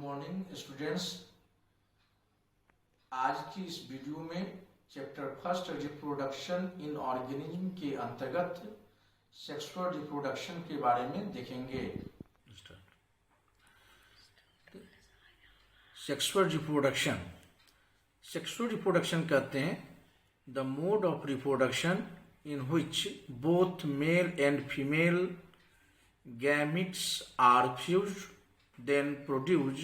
Morning students. आज की इस वीडियो में chapter first reproduction in organism के अंतर्गत सेक्सुअल रिप्रोडक्शन के बारे में देखेंगे। सेक्सुअल रिप्रोडक्शन कहते हैं the mode of reproduction in which both male and female gametes are fused then produce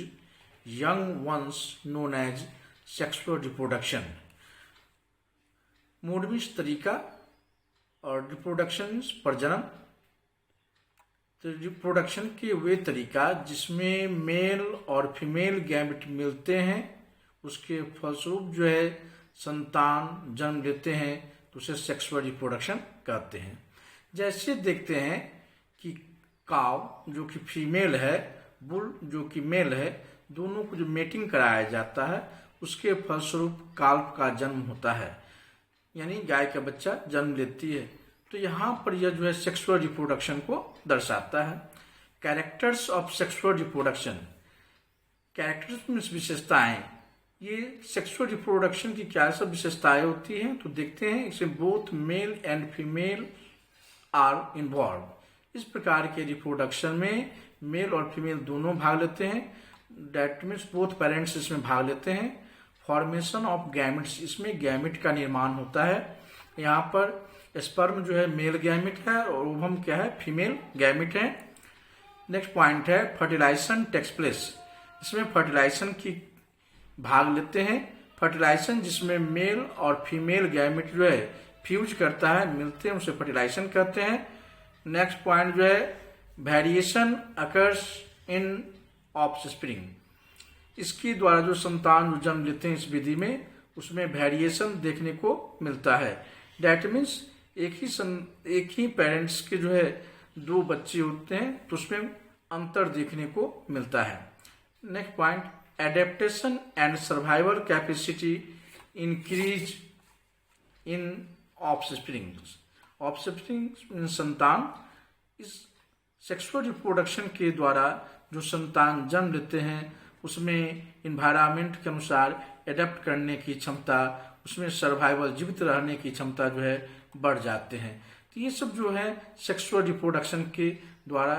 young ones known as sexual reproduction। मोडविश तरीका और रिप्रोडक्शन प्रजनन। तो रिप्रोडक्शन के वे तरीका जिसमें मेल और फीमेल गैमेट मिलते हैं, उसके फलस्वरूप जो है संतान जन्म लेते हैं, तो उसे सेक्सुअल रिप्रोडक्शन कहते हैं। जैसे देखते हैं कि काव जो कि फीमेल है, बुल जो कि मेल है, दोनों को जो मेटिंग कराया जाता है उसके फलस्वरूप काल्प का जन्म होता है, यानी गाय का बच्चा जन्म लेती है। तो यहाँ पर यह जो है सेक्सुअल रिप्रोडक्शन को दर्शाता है। Characters of sexual reproduction, characters में विशेषताएं, ये सेक्सुअल रिप्रोडक्शन की क्या सब विशेषताएं होती हैं तो देखते हैं। इसमें both male and female are involve. इस प्रकार के रिप्रोडक्शन में मेल और फीमेल दोनों भाग लेते हैं। डेट मीन्स बोथ पेरेंट्स इसमें भाग लेते हैं। फॉर्मेशन ऑफ गैमेट्स, इसमें गैमेट का निर्माण होता है। यहाँ पर स्पर्म जो है मेल गैमेट है और ओवम क्या है, फीमेल गैमेट है। नेक्स्ट पॉइंट है फर्टिलाइजेशन टेक्स प्लेस। इसमें फर्टिलाइजेशन की भाग लेते हैं। फर्टिलाइजेशन जिसमें मेल और फीमेल गैमेट जो है फ्यूज करता है, मिलते हैं, उसे फर्टिलाइजेशन कहते हैं। नेक्स्ट पॉइंट जो है वेरिएशन अकर्स इन ऑफस्प्रिंग। इसके द्वारा जो संतान जो जन्म लेते हैं इस विधि में, उसमें वेरिएशन देखने को मिलता है। डेट मीन्स एक ही पेरेंट्स के जो है दो बच्चे होते हैं तो उसमें अंतर देखने को मिलता है। Next point adaptation and survival capacity increase in offspring. Offspring संतान, इस सेक्सुअल रिप्रोडक्शन के द्वारा जो संतान जन्म लेते हैं उसमें इन्वायरमेंट के अनुसार एडेप्ट करने की क्षमता, उसमें सर्वाइवल जीवित रहने की क्षमता जो है बढ़ जाते हैं। तो ये सब जो है सेक्सुअल रिप्रोडक्शन के द्वारा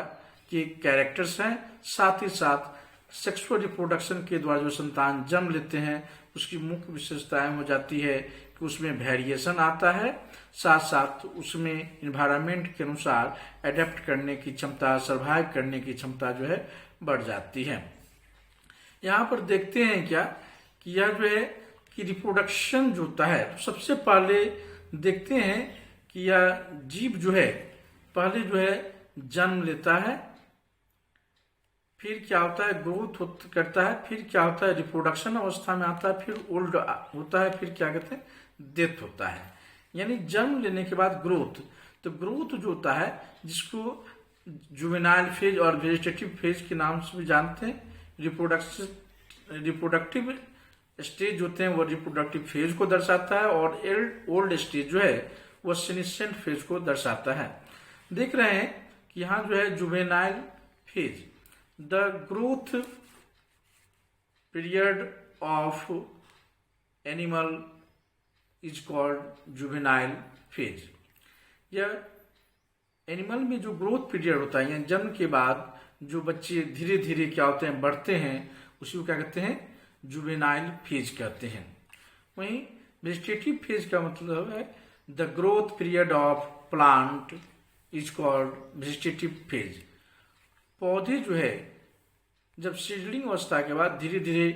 के कैरेक्टर्स हैं। साथ ही साथ सेक्सुअल रिप्रोडक्शन के द्वारा जो संतान जन्म लेते हैं उसकी मुख्य विशेषताएं हो जाती है कि उसमें वेरिएशन आता है, साथ साथ उसमें इन्वायरमेंट के अनुसार एडेप्ट करने की क्षमता, सर्वाइव करने की क्षमता जो है बढ़ जाती है। यहाँ पर देखते हैं क्या कि यह जो है कि रिप्रोडक्शन जो होता है, तो सबसे पहले देखते हैं कि यह जीव जो है पहले जो है जन्म लेता है, फिर क्या होता है ग्रोथ करता है, फिर क्या होता है रिप्रोडक्शन अवस्था में आता है, फिर ओल्ड होता है, फिर क्या कहते हैं डेथ होता है। यानी जन्म लेने के बाद ग्रोथ। तो ग्रोथ जो होता है जिसको जुवेनाइल फेज और वेजिटेटिव फेज के नाम से भी जानते हैं। रिप्रोडक्टिव स्टेज होते हैं वो रिप्रोडक्टिव फेज को दर्शाता है और ओल्ड स्टेज जो है वो सीनेसेंट फेज को दर्शाता है। देख रहे हैं कि यहाँ जो है juvenile phase, the growth period of animal is called juvenile phase. यह एनिमल में जो ग्रोथ पीरियड होता है, यानी जन्म के बाद जो बच्चे धीरे धीरे क्या होते हैं बढ़ते हैं, उसी को क्या कहते हैं जुवेनाइल फेज कहते हैं। वहीं वेजिटेटिव फेज का मतलब है the growth period of plant is called vegetative phase. पौधे जो है जब सीडलिंग अवस्था के बाद धीरे धीरे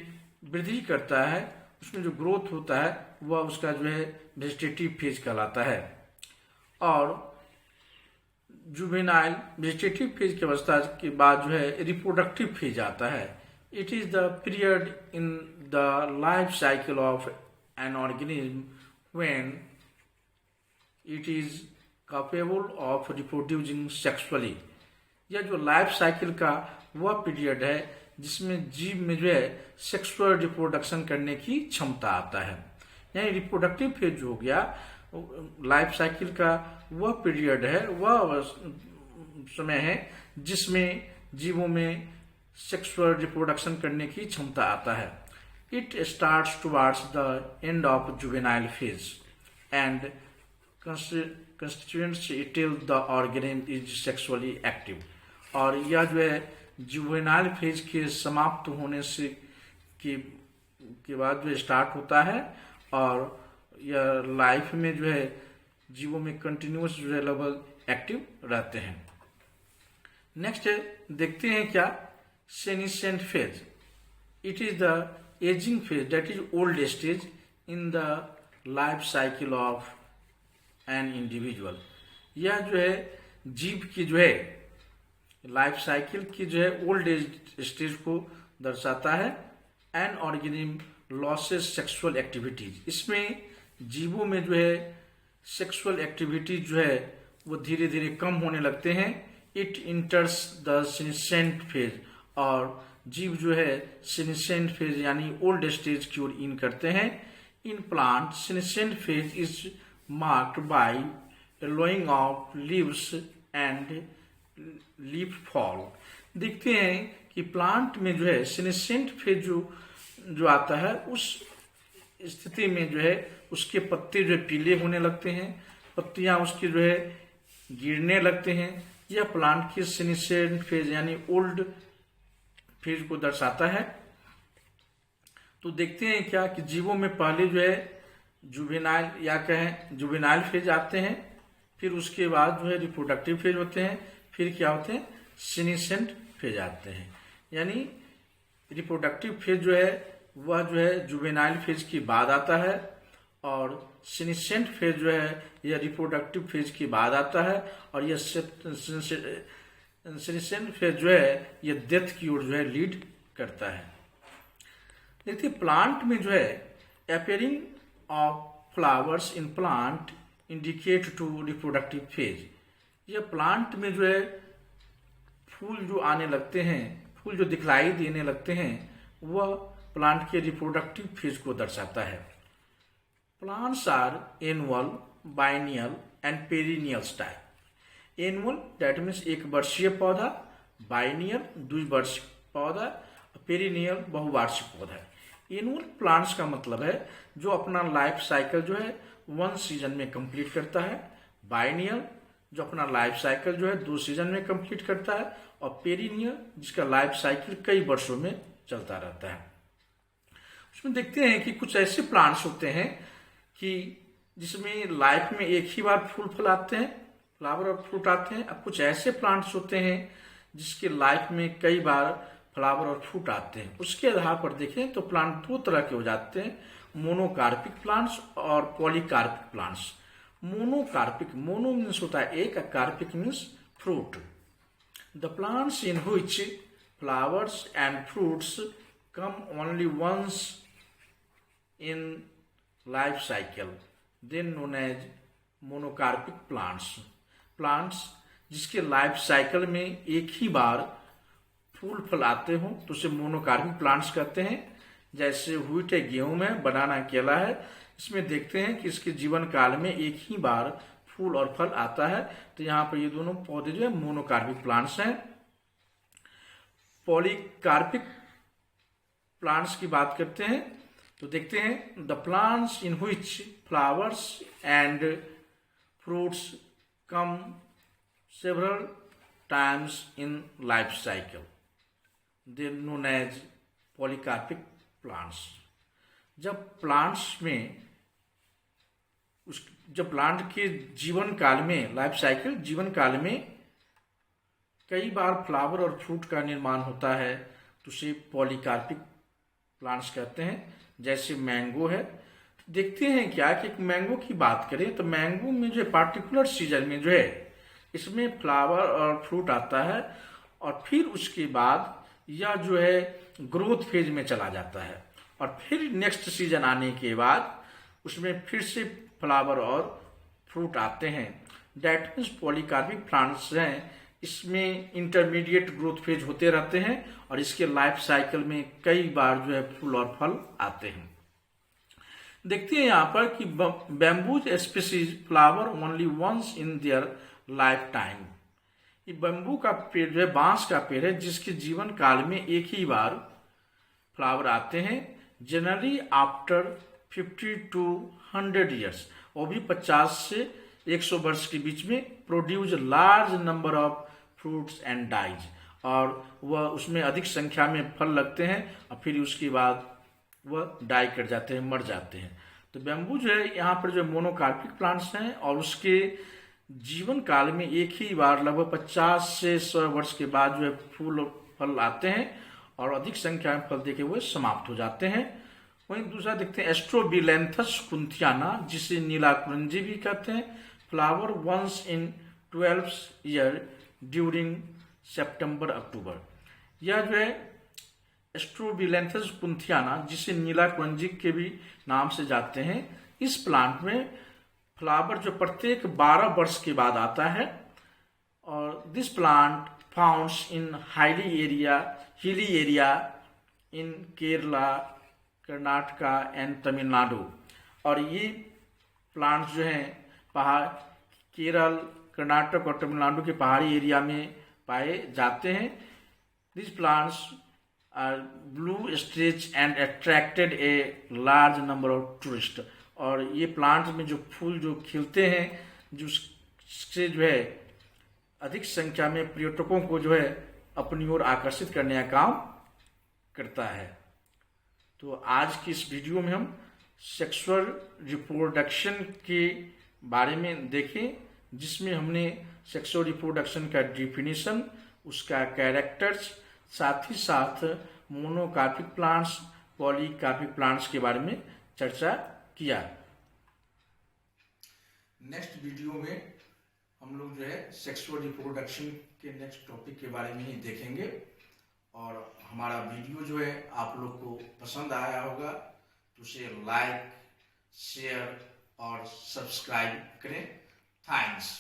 वृद्धि करता है, उसमें जो ग्रोथ होता है वह उसका जो है वेजिटेटिव फेज कहलाता है। और जुवेनाइल वेजिटेटिव फेज की अवस्था के बाद जो है रिप्रोडक्टिव फेज आता है। It is the period in the life cycle of an organism when it is capable of reproducing sexually. यह जो लाइफ साइकिल का वह पीरियड है जिसमें जीव में जो है सेक्सुअल रिप्रोडक्शन करने की क्षमता आता है। यानी रिप्रोडक्टिव फेज हो गया, लाइफ साइकिल का वह पीरियड है, वह समय है जिसमें जीवों में सेक्सुअल रिप्रोडक्शन करने की क्षमता आता है। It starts towards the end of juvenile phase and constituents till the organism is sexually active. और यह जो है जुवेनाइल फेज के समाप्त होने से के बाद जो स्टार्ट होता है और यह लाइफ में जो है जीवों में कंटिन्यूस जो है लगभग एक्टिव रहते हैं। नेक्स्ट देखते हैं क्या, senescent phase. It is the ageing phase that is old stage in the life cycle of an individual. यह जो है जीव की जो है लाइफ साइकिल की जो है ओल्ड एज स्टेज को दर्शाता है। An organism losses sexual activities. इसमें जीवों में जो है सेक्सुअल एक्टिविटीज जो है वो धीरे धीरे कम होने लगते हैं। It enters the senescent phase. और जीव जो है सेनिसेंट फेज यानी ओल्ड स्टेज की ओर इन करते हैं। In plant senescent phase is marked by yellowing of leaves and leaf fall. देखते हैं कि प्लांट में जो है सेनिसेंट फेज जो आता है उस स्थिति में जो है उसके पत्ते जो है पीले होने लगते हैं, पत्तियां उसकी जो है गिरने लगते हैं। यह प्लांट की सेनिसेंट फेज यानी ओल्ड फेज को दर्शाता है। तो देखते हैं क्या कि जीवों में पहले जो है जुवेनाइल या कहें जुवेनाइल फेज आते हैं, फिर उसके बाद जो है रिप्रोडक्टिव फेज होते हैं, फिर क्या होते हैं सेनिसेंट फेज आते हैं। यानी रिप्रोडक्टिव फेज जो है वह जो है जुवेनाइल फेज के बाद आता है और सेनिसेंट फेज जो है यह रिप्रोडक्टिव फेज के बाद आता है। और यह सेनिसेंट फेज जो है यह डेथ की ओर जो है लीड करता है। देखिए प्लांट में जो है appearing of flowers in plant indicate to reproductive phase. यह प्लांट में जो है फूल जो आने लगते हैं, फूल जो दिखलाई देने लगते हैं, वह प्लांट के रिप्रोडक्टिव फेज को दर्शाता है। Plants are annual, biennial and perennial type. Annual that means एक वर्षीय पौधा, बाइनियल द्विवर्षीय पौधा, पेरिनियल बहुवार्षिक पौधा। एनुअल प्लांट्स का मतलब है जो अपना लाइफ साइकिल जो है 1 सीजन में कंप्लीट करता है। बाइनियल जो अपना लाइफ साइकिल जो है 2 सीजन में कंप्लीट करता है। और पेरिनियल जिसका लाइफ साइकिल कई वर्षों में चलता रहता है। उसमें देखते हैं कि कुछ ऐसे प्लांट्स होते हैं कि जिसमें लाइफ में एक ही बार फूल फल आते हैं, फ्लावर और फ्रूट आते हैं। अब कुछ ऐसे प्लांट्स होते हैं जिसके लाइफ में कई बार फ्लावर और फ्रूट आते हैं। उसके आधार पर देखें तो प्लांट 2 तरह के हो जाते हैं, मोनोकार्पिक प्लांट्स और polycarpic plants. Monocarpic, mono means होता है एक, carpic means fruit. The plants in which flowers and fruits come only once in life cycle, then known as monocarpic plants. Plants जिसके लाइफ साइकिल में एक ही बार फूल फल आते हो तो उसे मोनोकार्पिक प्लांट्स कहते हैं। जैसे व्हीट है, गेहूं है, बनाना केला है। इसमें देखते हैं कि इसके जीवन काल में एक ही बार फूल और फल आता है। तो यहाँ पर ये दोनों पौधे जो है मोनोकार्पिक प्लांट्स हैं। पॉलीकार्पिक प्लांट्स की बात करते हैं तो देखते हैं the plants in which flowers and fruits come several times in life cycle, they known as polycarpic plants. जब प्लांट के जीवन काल में, लाइफ साइकिल जीवन काल में कई बार फ्लावर और फ्रूट का निर्माण होता है तो उसे पॉलीकार्पिक प्लांट्स कहते हैं। जैसे मैंगो है, देखते हैं क्या कि मैंगो की बात करें तो मैंगो में जो पार्टिकुलर सीजन में जो है इसमें फ्लावर और फ्रूट आता है और फिर उसके बाद यह जो है ग्रोथ फेज में चला जाता है और फिर नेक्स्ट सीजन आने के बाद उसमें फिर से फ्लावर और फ्रूट आते हैं। दैट मीन्स पॉलीकार्पिक प्लांट्स हैं, इसमें इंटरमीडिएट ग्रोथ फेज होते रहते हैं और इसके लाइफ साइकिल में कई बार जो है फूल और फल आते हैं। देखते हैं यहाँ पर कि bamboos species flower only once in their life time. ये बम्बू का पेड़ जो है, बांस का पेड़ है, जिसके जीवन काल में एक ही बार फ्लावर आते हैं, जनरली आफ्टर 50 to 100 ईयर्स, वो भी 50 से 100 वर्ष के बीच में, produce large number of fruits and dies, और वह उसमें अधिक संख्या में फल लगते हैं और फिर उसके बाद वह डाई कर जाते हैं, मर जाते हैं। तो बैम्बू जो है यहाँ पर जो मोनोकार्पिक प्लांट्स हैं और उसके जीवन काल में एक ही बार लगभग 50 से 100 वर्ष के बाद जो है फूल और फल आते हैं और अधिक संख्या में फल देके हुए समाप्त हो जाते हैं। वहीं दूसरा देखते हैं एस्ट्रोबिलेंथस कुंथियाना, जिसे नीला कुरंजी भी कहते हैं। Flower once in 12 year during September October. यह जो है एस्ट्रोबिलेंथस कुंथियाना, जिसे नीला कुरंजी के भी नाम से जानते हैं, इस प्लांट में फ्लावर जो प्रत्येक 12 वर्ष के बाद आता है। और this plant founts in hilly area in Kerala, Karnataka and Tamil Nadu. और ये प्लांट्स जो हैं पहाड़, केरल, कर्नाटक और तमिलनाडु के पहाड़ी एरिया में पाए जाते हैं। This plants are blue stretch and attracted a large number of tourist. और ये प्लांट में जो फूल जो खिलते हैं, जिससे जो है अधिक संख्या में पर्यटकों को जो है अपनी ओर आकर्षित करने का काम करता है। तो आज की इस वीडियो में हम सेक्सुअल रिप्रोडक्शन के बारे में देखें, जिसमें हमने सेक्सुअल रिप्रोडक्शन का डिफिनीशन, उसका कैरेक्टर्स, साथ ही साथ मोनोकार्पिक प्लांट्स, पॉलीकार्पिक प्लांट्स के बारे में चर्चा किया। नेक्स्ट वीडियो में हम लोग जो है सेक्सुअल रिप्रोडक्शन के नेक्स्ट टॉपिक के बारे में ही देखेंगे। और हमारा वीडियो जो है आप लोग को पसंद आया होगा तो उसे लाइक, शेयर और सब्सक्राइब करें। थैंक्स।